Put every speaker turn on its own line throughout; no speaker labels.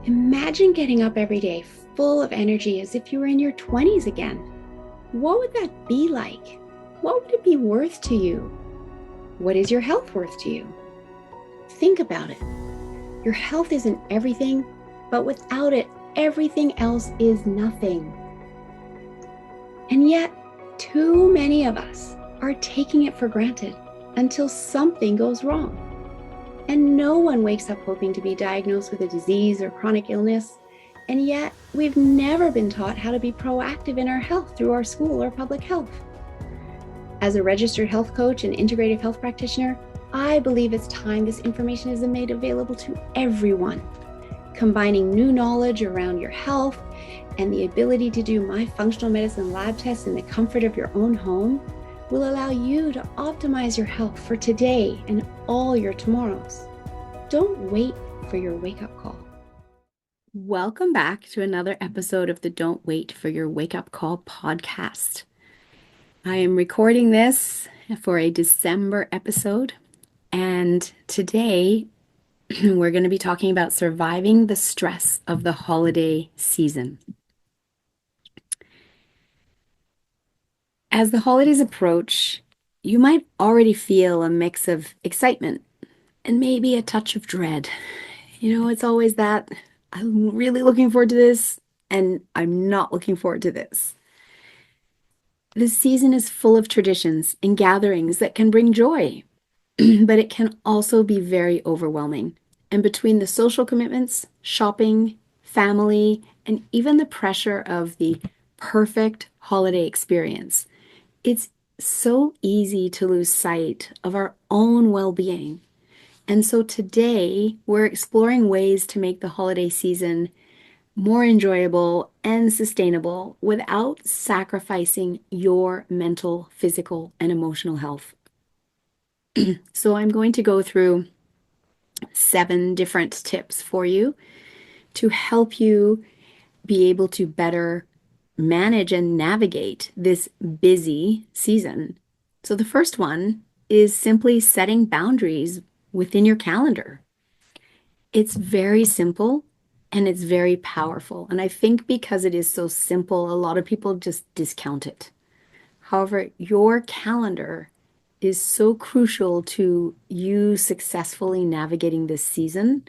Imagine getting up every day full of energy as if you were in your 20s again. What would that be like? What would it be worth to you? What is your health worth to you? Think about it. Your health isn't everything, but without it, everything else is nothing. And yet, too many of us are taking it for granted until something goes wrong. And no one wakes up hoping to be diagnosed with a disease or chronic illness. And yet, we've never been taught how to be proactive in our health through our school or public health. As a registered health coach and integrative health practitioner, I believe it's time this information is made available to everyone. Combining new knowledge around your health and the ability to do my functional medicine lab tests in the comfort of your own home will allow you to optimize your health for today and all your tomorrows. Don't wait for your wake-up call. Welcome back to another episode of the Don't Wait for Your Wake-Up Call podcast. I am recording this for a December episode, and today we're going to be talking about surviving the stress of the holiday season. As the holidays approach, you might already feel a mix of excitement and maybe a touch of dread. It's always that I'm really looking forward to this and I'm not looking forward to this. This season is full of traditions and gatherings that can bring joy, but it can also be very overwhelming. And between the social commitments, shopping, family, and even the pressure of the perfect holiday experience, it's so easy to lose sight of our own well-being. And so today, we're exploring ways to make the holiday season more enjoyable and sustainable without sacrificing your mental, physical, and emotional health. So I'm going to go through 7 different tips for you to help you be able to better manage and navigate this busy season. So the first one is simply setting boundaries within your calendar. It's very simple and it's very powerful. And I think because it is so simple, a lot of people just discount it. However, your calendar is so crucial to you successfully navigating this season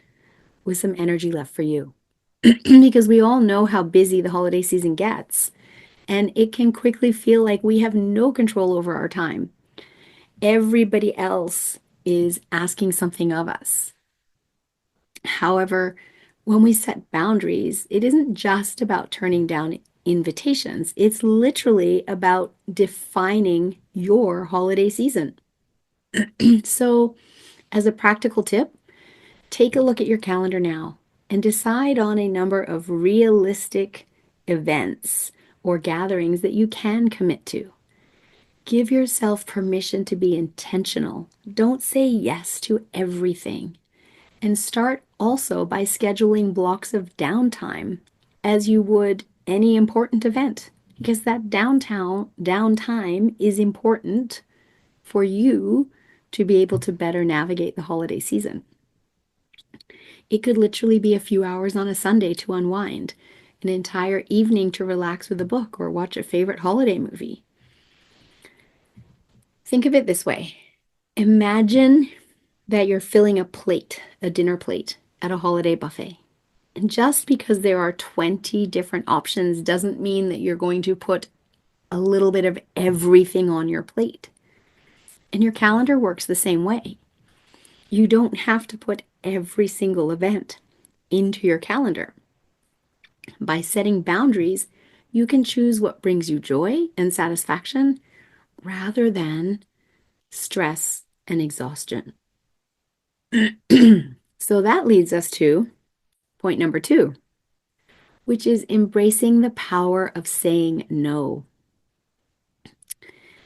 with some energy left for you. Because we all know how busy the holiday season gets, and it can quickly feel like we have no control over our time. Everybody else is asking something of us. However, when we set boundaries, it isn't just about turning down invitations. It's literally about defining your holiday season. So, as a practical tip, take a look at your calendar now and decide on a number of realistic events or gatherings that you can commit to. Give yourself permission to be intentional. Don't say yes to everything. And start also by scheduling blocks of downtime as you would any important event, because that downtime is important for you to be able to better navigate the holiday season. It could literally be a few hours on a Sunday to unwind, an entire evening to relax with a book or watch a favorite holiday movie. Think of it this way. Imagine that you're filling a dinner plate at a holiday buffet. And just because there are 20 different options doesn't mean that you're going to put a little bit of everything on your plate. And your calendar works the same way. You don't have to put every single event into your calendar. By setting boundaries, you can choose what brings you joy and satisfaction rather than stress and exhaustion. So that leads us to point number 2, which is embracing the power of saying no.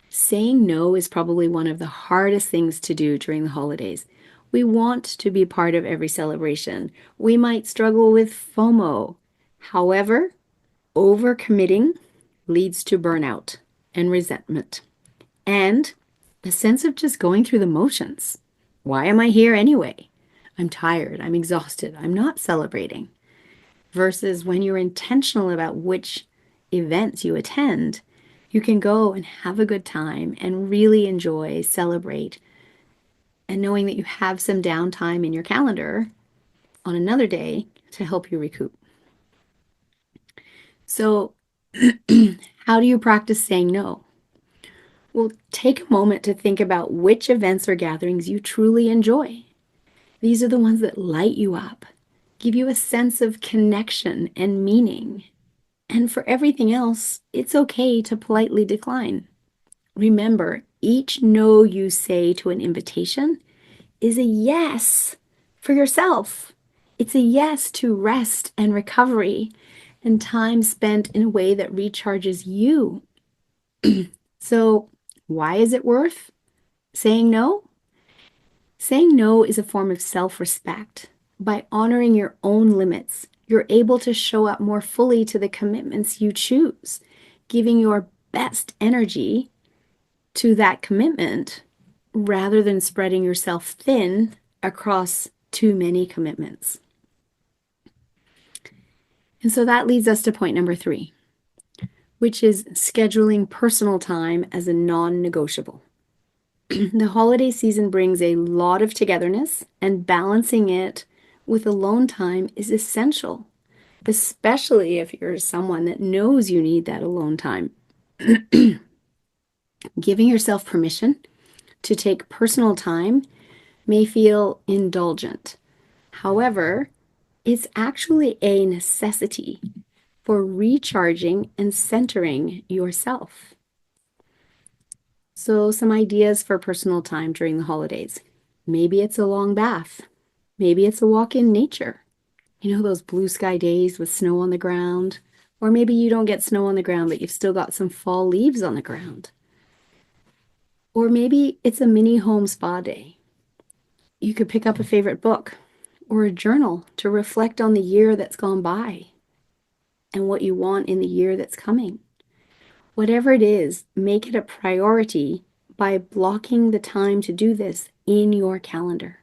Saying no is probably one of the hardest things to do during the holidays. We want to be part of every celebration. We might struggle with FOMO. However, overcommitting leads to burnout and resentment and a sense of just going through the motions. Why am I here anyway? I'm tired. I'm exhausted. I'm not celebrating. versus when you're intentional about which events you attend, you can go and have a good time and really enjoy, celebrate, and knowing that you have some downtime in your calendar on another day to help you recoup. So, how do you practice saying no? Well, take a moment to think about which events or gatherings you truly enjoy. These are the ones that light you up, give you a sense of connection and meaning. And for everything else, it's okay to politely decline. Remember, each no you say to an invitation is a yes for yourself. It's a yes to rest and recovery and time spent in a way that recharges you. So, why is it worth saying no? Saying no is a form of self-respect. By honoring your own limits, you're able to show up more fully to the commitments you choose, giving your best energy to that commitment rather than spreading yourself thin across too many commitments. And so that leads us to point number 3, which is scheduling personal time as a non-negotiable. The holiday season brings a lot of togetherness, and balancing it with alone time is essential, especially if you're someone that knows you need that alone time. Giving yourself permission to take personal time may feel indulgent. However, it's actually a necessity for recharging and centering yourself. So, some ideas for personal time during the holidays. Maybe it's a long bath. Maybe it's a walk in nature. You know, those blue sky days with snow on the ground. Or maybe you don't get snow on the ground, but you've still got some fall leaves on the ground. Or maybe it's a mini home spa day. You could pick up a favorite book or a journal to reflect on the year that's gone by and what you want in the year that's coming. Whatever it is, make it a priority by blocking the time to do this in your calendar.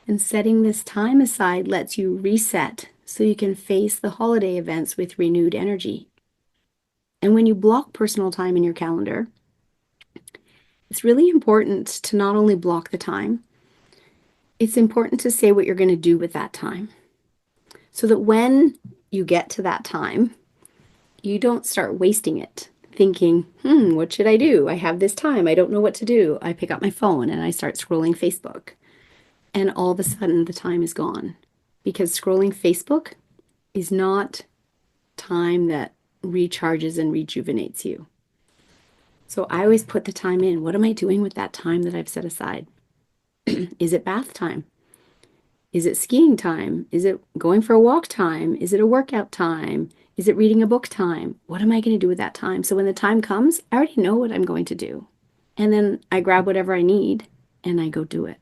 And setting this time aside lets you reset so you can face the holiday events with renewed energy. And when you block personal time in your calendar, it's really important to not only block the time, it's important to say what you're going to do with that time. So that when you get to that time, you don't start wasting it thinking, what should I do? I have this time. I don't know what to do. I pick up my phone and I start scrolling Facebook. And all of a sudden the time is gone. Because scrolling Facebook is not time that recharges and rejuvenates you. So I always put the time in. What am I doing with that time that I've set aside? Is it bath time? Is it skiing time? Is it going for a walk time? Is it a workout time? Is it reading a book time? What am I going to do with that time? So when the time comes, I already know what I'm going to do. And then I grab whatever I need and I go do it.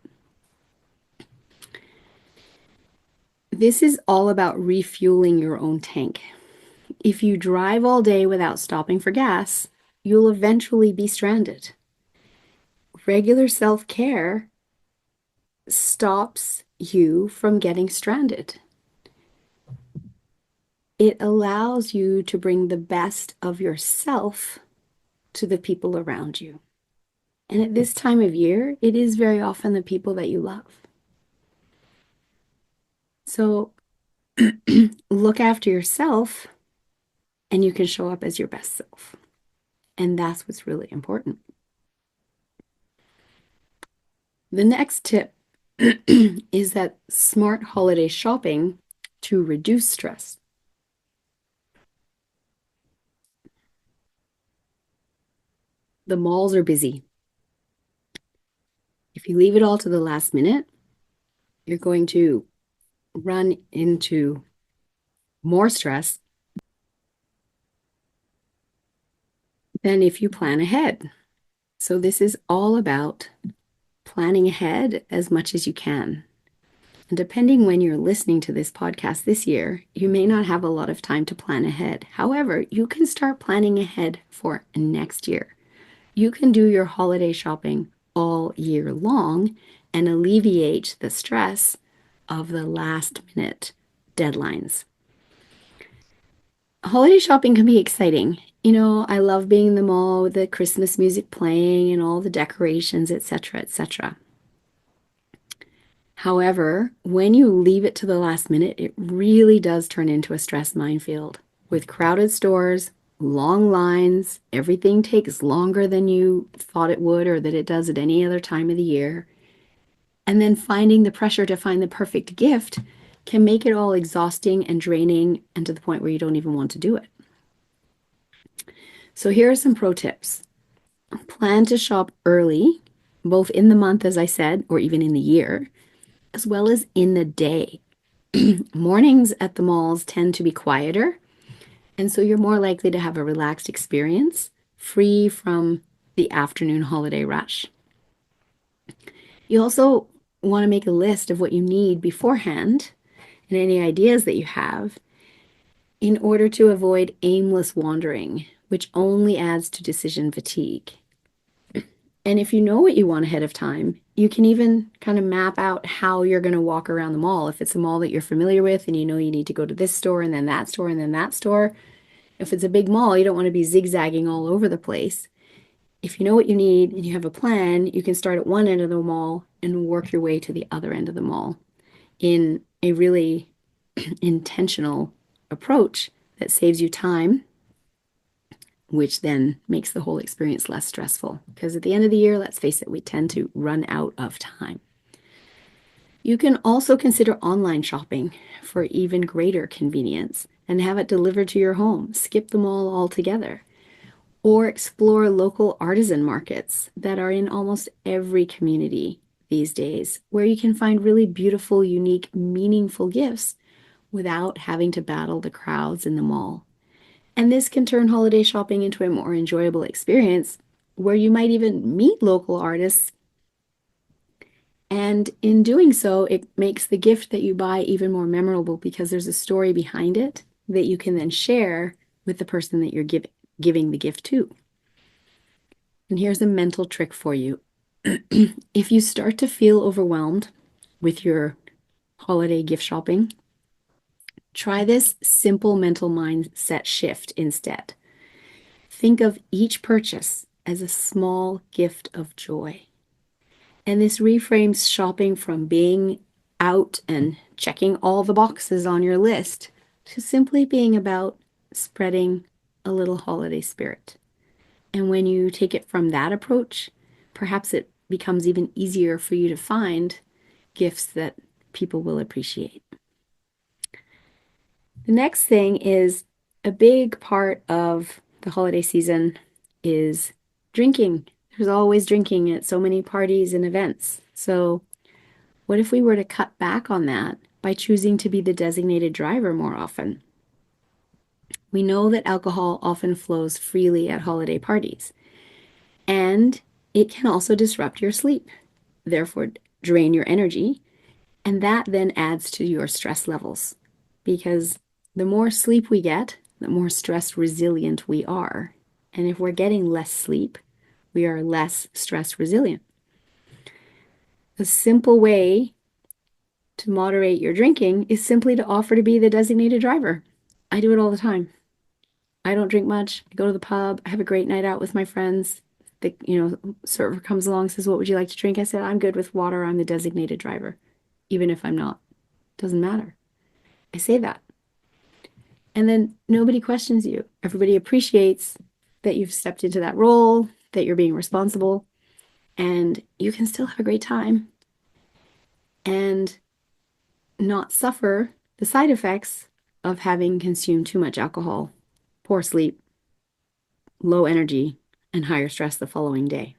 This is all about refueling your own tank. If you drive all day without stopping for gas, you'll eventually be stranded. Regular self-care stops you from getting stranded. It allows you to bring the best of yourself to the people around you. And at this time of year, it is very often the people that you love. So look after yourself and you can show up as your best self. And that's what's really important. The next tip is that smart holiday shopping to reduce stress. The malls are busy. If you leave it all to the last minute, you're going to run into more stress than if you plan ahead. So this is all about planning ahead as much as you can. And depending when you're listening to this podcast this year, you may not have a lot of time to plan ahead. However, you can start planning ahead for next year. You can do your holiday shopping all year long and alleviate the stress of the last minute deadlines. Holiday shopping can be exciting. I love being in the mall with the Christmas music playing and all the decorations, etc., etc. However, when you leave it to the last minute, it really does turn into a stress minefield. With crowded stores, long lines, everything takes longer than you thought it would or that it does at any other time of the year. And then finding the pressure to find the perfect gift can make it all exhausting and draining and to the point where you don't even want to do it. So here are some pro tips. Plan to shop early, both in the month, as I said, or even in the year, as well as in the day. Mornings at the malls tend to be quieter, and so you're more likely to have a relaxed experience, free from the afternoon holiday rush. You also want to make a list of what you need beforehand and any ideas that you have in order to avoid aimless wandering, which only adds to decision fatigue. And if you know what you want ahead of time, you can even kind of map out how you're going to walk around the mall. If it's a mall that you're familiar with and you know you need to go to this store and then that store and then that store, if it's a big mall, you don't want to be zigzagging all over the place. If you know what you need and you have a plan, you can start at one end of the mall and work your way to the other end of the mall in a really intentional approach that saves you time, which then makes the whole experience less stressful. Because at the end of the year, let's face it, we tend to run out of time. You can also consider online shopping for even greater convenience and have it delivered to your home. Skip the mall altogether. Or explore local artisan markets that are in almost every community these days, where you can find really beautiful, unique, meaningful gifts without having to battle the crowds in the mall. And this can turn holiday shopping into a more enjoyable experience where you might even meet local artists. And in doing so, it makes the gift that you buy even more memorable because there's a story behind it that you can then share with the person that you're giving the gift to. And here's a mental trick for you. If you start to feel overwhelmed with your holiday gift shopping, try this simple mental mindset shift instead. Think of each purchase as a small gift of joy. And this reframes shopping from being out and checking all the boxes on your list to simply being about spreading a little holiday spirit. And when you take it from that approach, perhaps it becomes even easier for you to find gifts that people will appreciate. The next thing is a big part of the holiday season is drinking. There's always drinking at so many parties and events. So, what if we were to cut back on that by choosing to be the designated driver more often? We know that alcohol often flows freely at holiday parties, and it can also disrupt your sleep, therefore, drain your energy, and that then adds to your stress levels because the more sleep we get, the more stress resilient we are. And if we're getting less sleep, we are less stress resilient. A simple way to moderate your drinking is simply to offer to be the designated driver. I do it all the time. I don't drink much. I go to the pub. I have a great night out with my friends. The server comes along, says, "What would you like to drink?" I said, "I'm good with water. I'm the designated driver." Even if I'm not, doesn't matter. I say that. And then nobody questions you. Everybody appreciates that you've stepped into that role, that you're being responsible, and you can still have a great time and not suffer the side effects of having consumed too much alcohol, poor sleep, low energy, and higher stress the following day.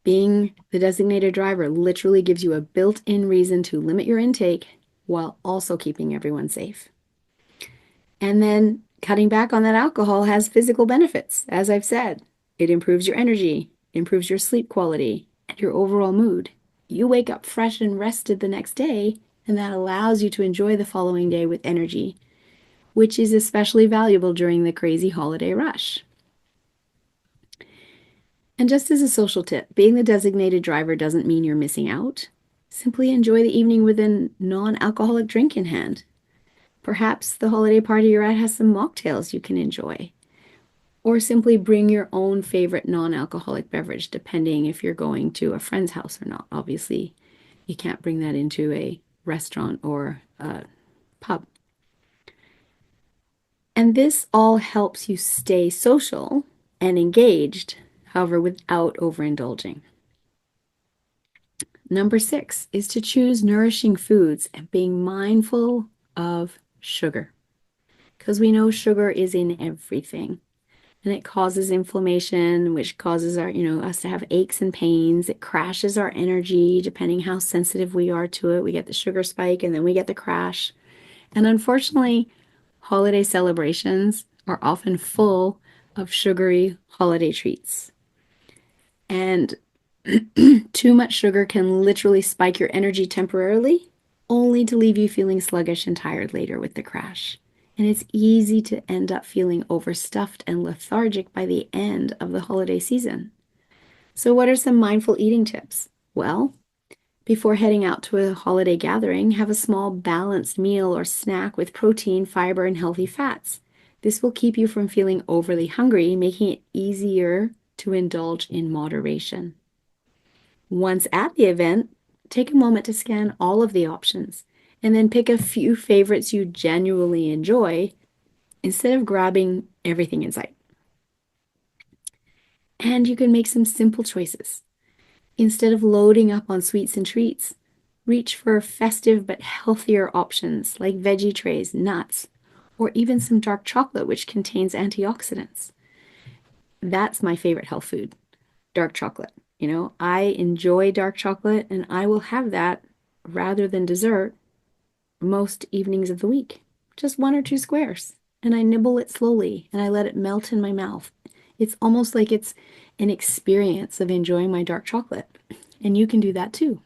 Being the designated driver literally gives you a built-in reason to limit your intake while also keeping everyone safe. And then cutting back on that alcohol has physical benefits. As I've said, it improves your energy, improves your sleep quality, and your overall mood. You wake up fresh and rested the next day, and that allows you to enjoy the following day with energy, which is especially valuable during the crazy holiday rush. And just as a social tip, being the designated driver doesn't mean you're missing out. Simply enjoy the evening with a non-alcoholic drink in hand. Perhaps the holiday party you're at has some mocktails you can enjoy. Or simply bring your own favorite non-alcoholic beverage, depending if you're going to a friend's house or not. Obviously, you can't bring that into a restaurant or a pub. And this all helps you stay social and engaged, however, without overindulging. Number 6 is to choose nourishing foods and being mindful of sugar, because we know sugar is in everything and it causes inflammation, which causes us to have aches and pains. It crashes our energy depending how sensitive we are to it. We get the sugar spike and then we get the crash. And unfortunately, holiday celebrations are often full of sugary holiday treats. And too much sugar can literally spike your energy temporarily, only to leave you feeling sluggish and tired later with the crash. And it's easy to end up feeling overstuffed and lethargic by the end of the holiday season. So, what are some mindful eating tips? Well, before heading out to a holiday gathering, have a small balanced meal or snack with protein, fiber, and healthy fats. This will keep you from feeling overly hungry, making it easier to indulge in moderation. Once at the event, take a moment to scan all of the options and then pick a few favorites you genuinely enjoy instead of grabbing everything in sight. And you can make some simple choices. Instead of loading up on sweets and treats, reach for festive but healthier options like veggie trays, nuts, or even some dark chocolate, which contains antioxidants. That's my favorite health food, dark chocolate. I enjoy dark chocolate and I will have that rather than dessert most evenings of the week. Just 1 or 2 squares. And I nibble it slowly and I let it melt in my mouth. It's almost like it's an experience of enjoying my dark chocolate. And you can do that too.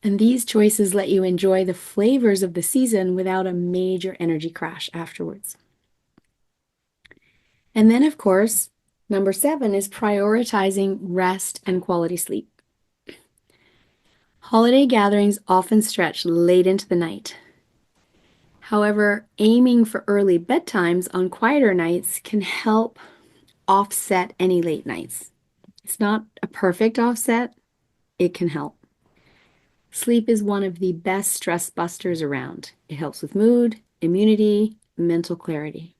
And these choices let you enjoy the flavors of the season without a major energy crash afterwards. And then, of course, number 7 is prioritizing rest and quality sleep. Holiday gatherings often stretch late into the night. However, aiming for early bedtimes on quieter nights can help offset any late nights. It's not a perfect offset, it can help. Sleep is one of the best stress busters around. It helps with mood, immunity, mental clarity.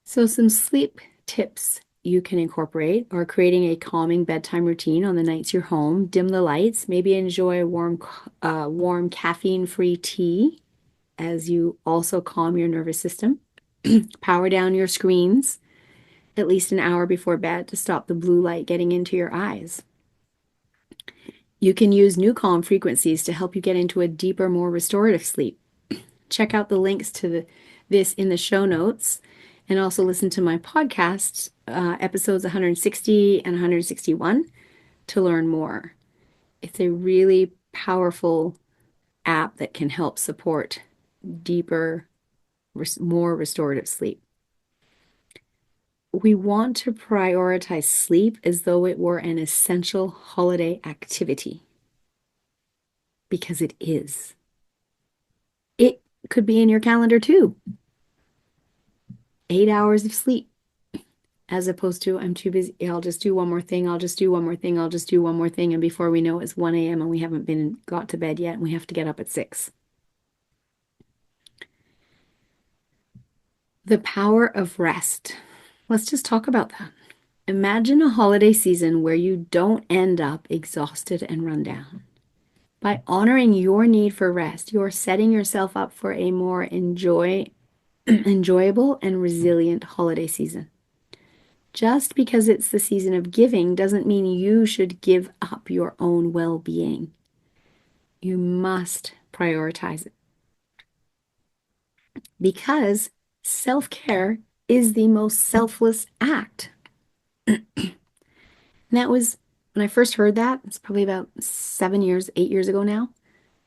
So some sleep tips you can incorporate are creating a calming bedtime routine on the nights you're home. Dim the lights, maybe enjoy warm caffeine-free tea as you also calm your nervous system. Power down your screens at least an hour before bed to stop the blue light getting into your eyes. You can use new calm frequencies to help you get into a deeper, more restorative sleep. Check out the links to this in the show notes and also listen to my podcast, episodes 160 and 161, to learn more. It's a really powerful app that can help support deeper, more restorative sleep. We want to prioritize sleep as though it were an essential holiday activity, because it is. It could be in your calendar too. 8 hours of sleep, as opposed to I'm too busy. I'll just do one more thing. I'll just do one more thing. I'll just do one more thing. And before we know it, it's 1 a.m. and we haven't got to bed yet and we have to get up at 6. The power of rest. Let's just talk about that. Imagine a holiday season where you don't end up exhausted and run down. By honoring your need for rest, you're setting yourself up for a more enjoyable and resilient holiday season. Just because it's the season of giving doesn't mean you should give up your own well-being. You must prioritize it. Because self-care is the most selfless act. And that was when I first heard that, it's probably about 7 years, 8 years ago now.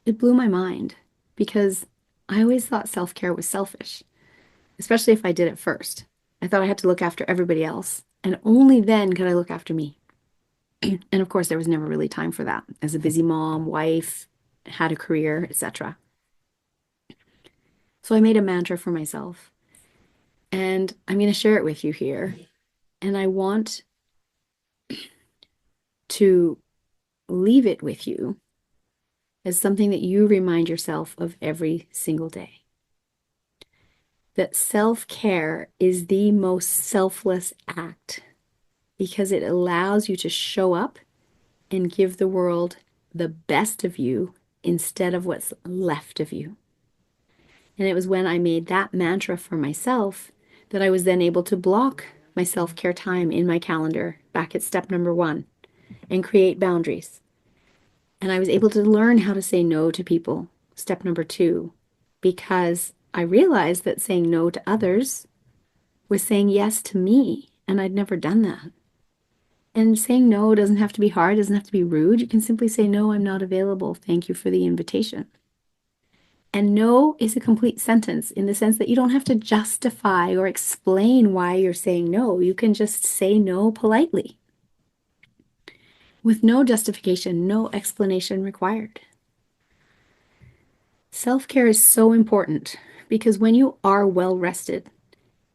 It blew my mind because I always thought self-care was selfish, especially if I did it first. I thought I had to look after everybody else, and only then could I look after me. And of course, there was never really time for that. As a busy mom, wife, had a career, etc. So I made a mantra for myself, and I'm going to share it with you here. And I want to leave it with you as something that you remind yourself of every single day. That self-care is the most selfless act because it allows you to show up and give the world the best of you instead of what's left of you. And it was when I made that mantra for myself that I was then able to block my self-care time in my calendar back at step number 1 and create boundaries. And I was able to learn how to say no to people, step number 2, because I realized that saying no to others was saying yes to me, and I'd never done that. And saying no doesn't have to be hard, doesn't have to be rude. You can simply say, no, I'm not available. Thank you for the invitation. And no is a complete sentence in the sense that you don't have to justify or explain why you're saying no. You can just say no politely with no justification, no explanation required. Self-care is so important because when you are well rested,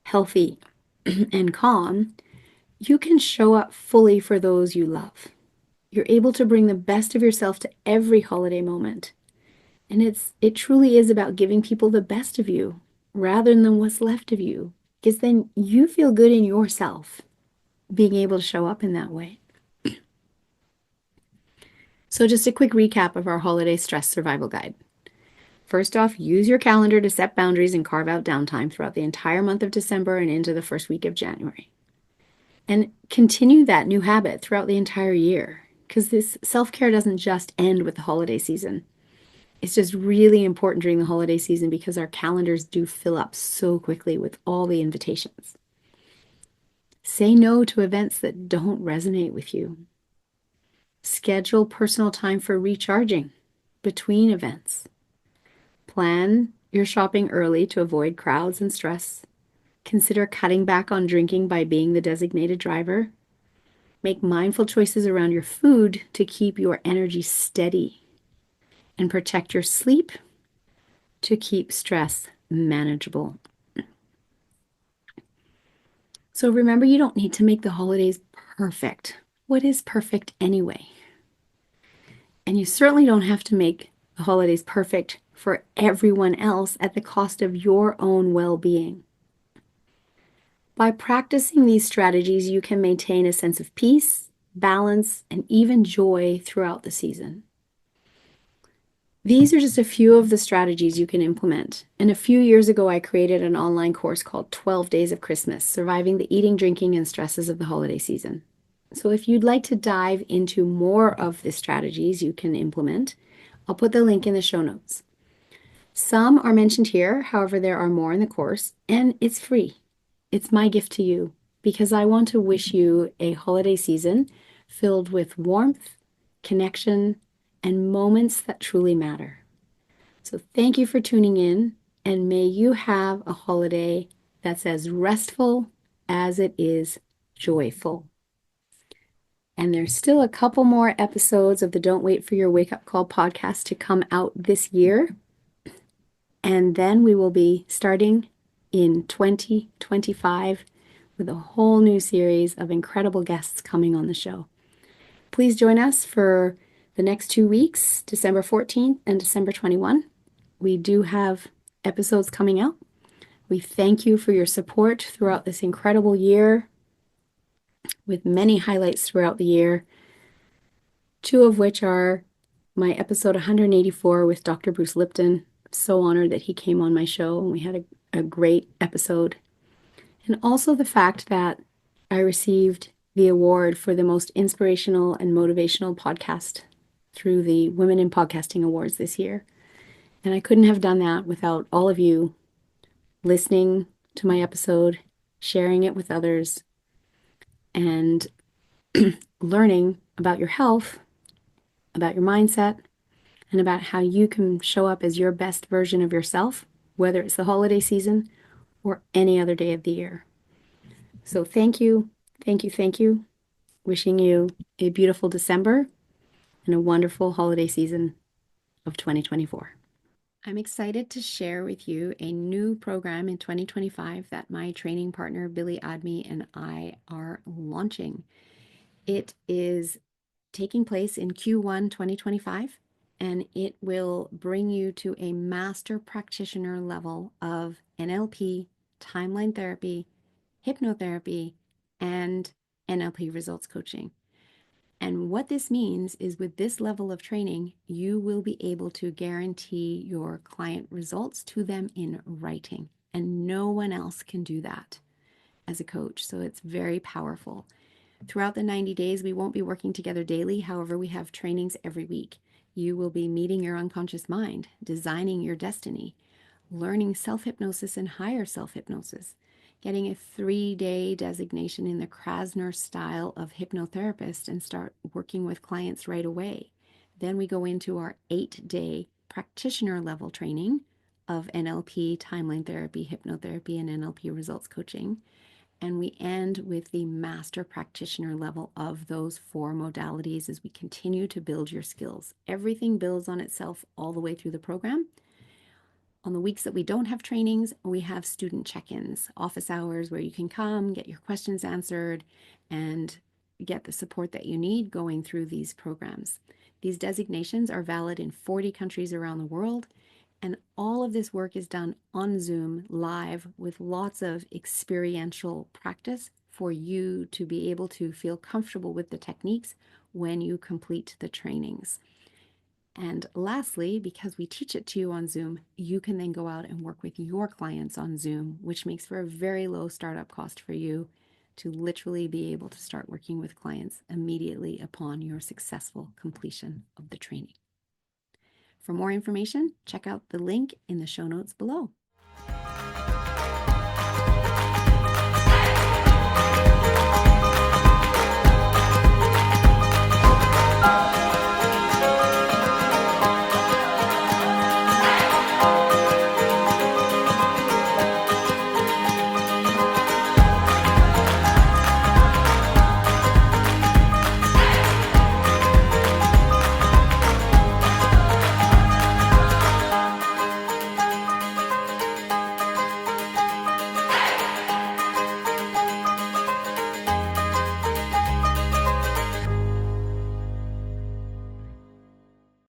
healthy, and calm, you can show up fully for those you love. You're able to bring the best of yourself to every holiday moment. And it truly is about giving people the best of you rather than what's left of you. Because then you feel good in yourself being able to show up in that way. So just a quick recap of our holiday stress survival guide. First off, use your calendar to set boundaries and carve out downtime throughout the entire month of December and into the first week of January. And continue that new habit throughout the entire year, because this self-care doesn't just end with the holiday season. It's just really important during the holiday season because our calendars do fill up so quickly with all the invitations. Say no to events that don't resonate with you. Schedule personal time for recharging between events. Plan your shopping early to avoid crowds and stress. Consider cutting back on drinking by being the designated driver. Make mindful choices around your food to keep your energy steady. And protect your sleep to keep stress manageable. So remember, you don't need to make the holidays perfect. What is perfect anyway? And you certainly don't have to make the holidays perfect for everyone else at the cost of your own well-being. By practicing these strategies, you can maintain a sense of peace, balance, and even joy throughout the season. These are just a few of the strategies you can implement. And a few years ago, I created an online course called 12 Days of Christmas, Surviving the Eating, Drinking, and Stresses of the Holiday Season. So if you'd like to dive into more of the strategies you can implement, I'll put the link in the show notes. Some are mentioned here, however, there are more in the course, and it's free. It's my gift to you because I want to wish you a holiday season filled with warmth, connection, and moments that truly matter. So thank you for tuning in, and may you have a holiday that's as restful as it is joyful. And there's still a couple more episodes of the Don't Wait for Your Wake Up Call podcast to come out this year. And then we will be starting in 2025 with a whole new series of incredible guests coming on the show. Please join us for the next 2 weeks, December 14th and December 21. We do have episodes coming out. We thank you for your support throughout this incredible year with many highlights throughout the year, 2 of which are my episode 184 with Dr. Bruce Lipton. I'm so honored that he came on my show and we had a great episode. And also the fact that I received the award for the most inspirational and motivational podcast through the Women in Podcasting Awards this year. And I couldn't have done that without all of you listening to my episode, sharing it with others, and learning about your health, about your mindset, and about how you can show up as your best version of yourself, whether it's the holiday season or any other day of the year. So thank you, thank you, thank you. Wishing you a beautiful December and a wonderful holiday season of 2024. I'm excited to share with you a new program in 2025 that my training partner, Billy Admi, and I are launching. It is taking place in Q1 2025, and it will bring you to a master practitioner level of NLP, timeline therapy, hypnotherapy, and NLP results coaching. And what this means is with this level of training, you will be able to guarantee your client results to them in writing. And no one else can do that as a coach. So it's very powerful. Throughout the 90 days, we won't be working together daily. However, we have trainings every week. You will be meeting your unconscious mind, designing your destiny, learning self-hypnosis and higher self-hypnosis, getting a 3-day designation in the Krasner style of hypnotherapist and start working with clients right away. Then we go into our 8-day practitioner level training of NLP, timeline therapy, hypnotherapy, and NLP results coaching. And we end with the master practitioner level of those 4 modalities as we continue to build your skills. Everything builds on itself all the way through the program. On the weeks that we don't have trainings, we have student check-ins, office hours where you can come, get your questions answered, and get the support that you need going through these programs. These designations are valid in 40 countries around the world, and all of this work is done on Zoom live with lots of experiential practice for you to be able to feel comfortable with the techniques when you complete the trainings. And lastly, because we teach it to you on Zoom, you can then go out and work with your clients on Zoom, which makes for a very low startup cost for you to literally be able to start working with clients immediately upon your successful completion of the training. For more information, check out the link in the show notes below.